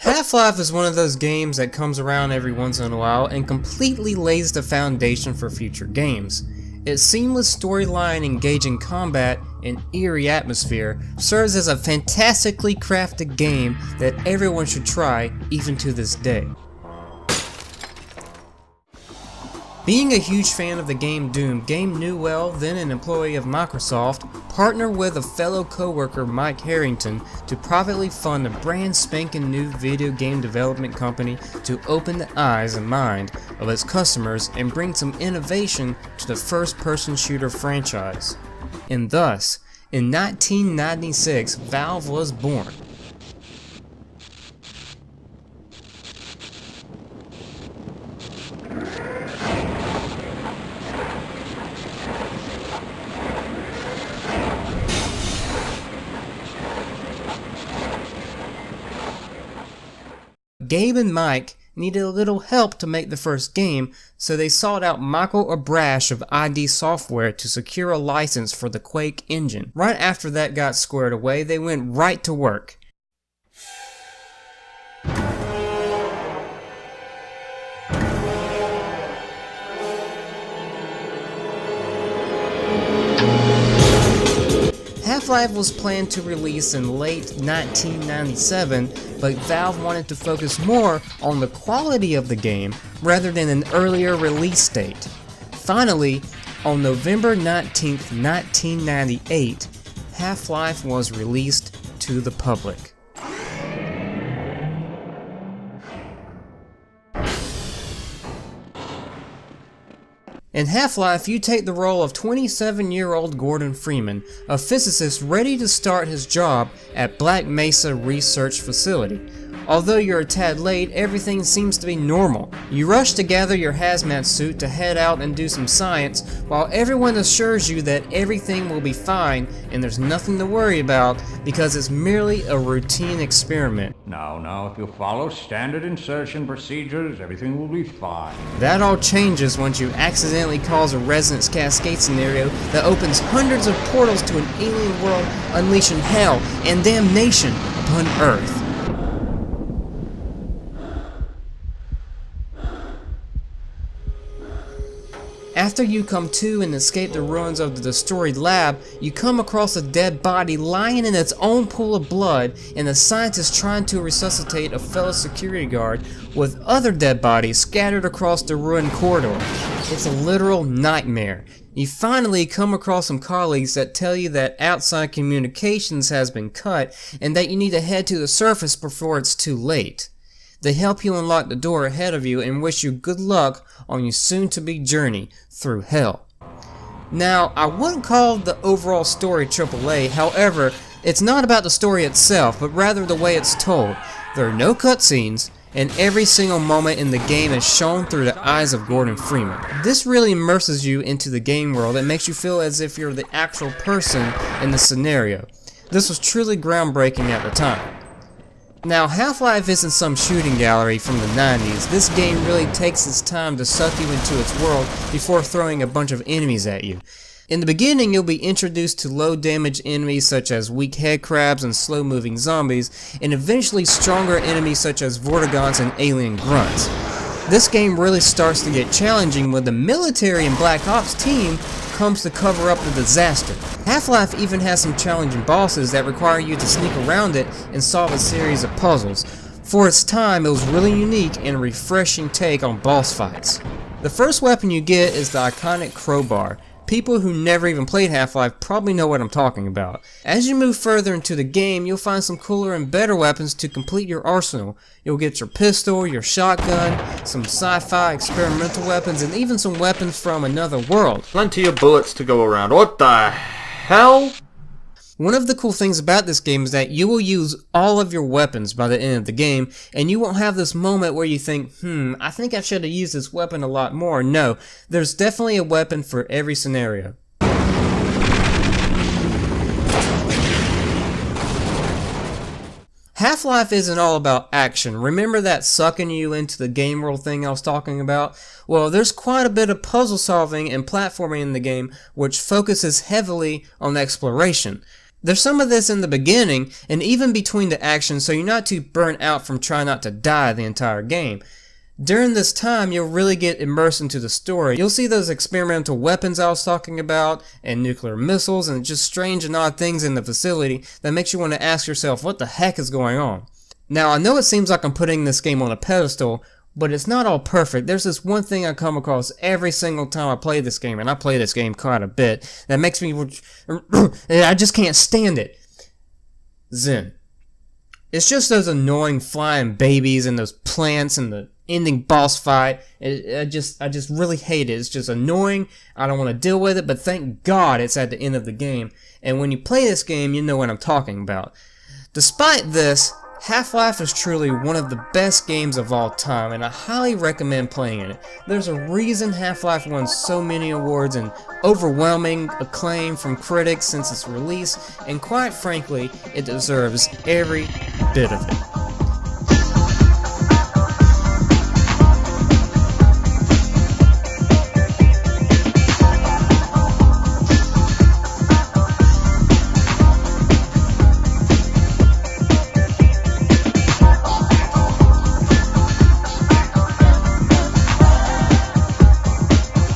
Half-Life is one of those games that comes around every once in a while and completely lays the foundation for future games. Its seamless storyline, engaging combat, and eerie atmosphere serves as a fantastically crafted game that everyone should try, even to this day. Being a huge fan of the game Doom, Game Newell, then an employee of Microsoft, partnered with a fellow co-worker Mike Harrington to privately fund a brand spanking new video game development company to open the eyes and mind of its customers and bring some innovation to the first-person shooter franchise. And thus, in 1996, Valve was born. Gabe and Mike needed a little help to make the first game, so they sought out Michael Abrash of ID Software to secure a license for the Quake engine. Right after that got squared away, they went right to work. Half-Life was planned to release in late 1997, but Valve wanted to focus more on the quality of the game rather than an earlier release date. Finally, on November 19, 1998, Half-Life was released to the public. In Half-Life, you take the role of 27-year-old Gordon Freeman, a physicist ready to start his job at Black Mesa Research Facility. Although you're a tad late, everything seems to be normal. You rush to gather your hazmat suit to head out and do some science, while everyone assures you that everything will be fine and there's nothing to worry about because it's merely a routine experiment. Now, if you follow standard insertion procedures, everything will be fine. That all changes once you accidentally cause a resonance cascade scenario that opens hundreds of portals to an alien world, unleashing hell and damnation upon Earth. After you come to and escape the ruins of the destroyed lab, you come across a dead body lying in its own pool of blood, and a scientist trying to resuscitate a fellow security guard with other dead bodies scattered across the ruined corridor. It's a literal nightmare. You finally come across some colleagues that tell you that outside communications has been cut and that you need to head to the surface before it's too late. They help you unlock the door ahead of you and wish you good luck on your soon-to-be journey through hell. Now, I wouldn't call the overall story AAA, however, it's not about the story itself, but rather the way it's told. There are no cutscenes, and every single moment in the game is shown through the eyes of Gordon Freeman. This really immerses you into the game world and makes you feel as if you're the actual person in the scenario. This was truly groundbreaking at the time. Now, Half-Life isn't some shooting gallery from the 90s. This game really takes its time to suck you into its world before throwing a bunch of enemies at you. In the beginning, you'll be introduced to low-damage enemies such as weak head crabs and slow-moving zombies, and eventually stronger enemies such as vortigaunts and alien grunts. This game really starts to get challenging when the military and Black Ops team comes to cover up the disaster. Half-Life even has some challenging bosses that require you to sneak around it and solve a series of puzzles. For its time, it was really unique and a refreshing take on boss fights. The first weapon you get is the iconic crowbar. People who never even played Half-Life probably know what I'm talking about. As you move further into the game, you'll find some cooler and better weapons to complete your arsenal. You'll get your pistol, your shotgun, some sci-fi experimental weapons, and even some weapons from another world. Plenty of bullets to go around. What the hell? One of the cool things about this game is that you will use all of your weapons by the end of the game, and you won't have this moment where you think, I think I should have used this weapon a lot more. No, there's definitely a weapon for every scenario. Half-Life isn't all about action. Remember that sucking you into the game world thing I was talking about? Well, there's quite a bit of puzzle solving and platforming in the game, which focuses heavily on exploration. There's some of this in the beginning and even between the actions, so you're not too burnt out from trying not to die the entire game. During this time, you'll really get immersed into the story. You'll see those experimental weapons I was talking about, and nuclear missiles, and just strange and odd things in the facility that makes you want to ask yourself, what the heck is going on? Now, I know it seems like I'm putting this game on a pedestal, but it's not all perfect. There's this one thing I come across every single time I play this game, and I play this game quite a bit, that makes me... I just can't stand it. Zen. It's just those annoying flying babies and those plants and the ending boss fight. I just really hate it. It's just annoying. I don't want to deal with it, but thank God it's at the end of the game. And when you play this game, you know what I'm talking about. Despite this, Half-Life is truly one of the best games of all time, and I highly recommend playing it. There's a reason Half-Life won so many awards and overwhelming acclaim from critics since its release, and quite frankly, it deserves every bit of it.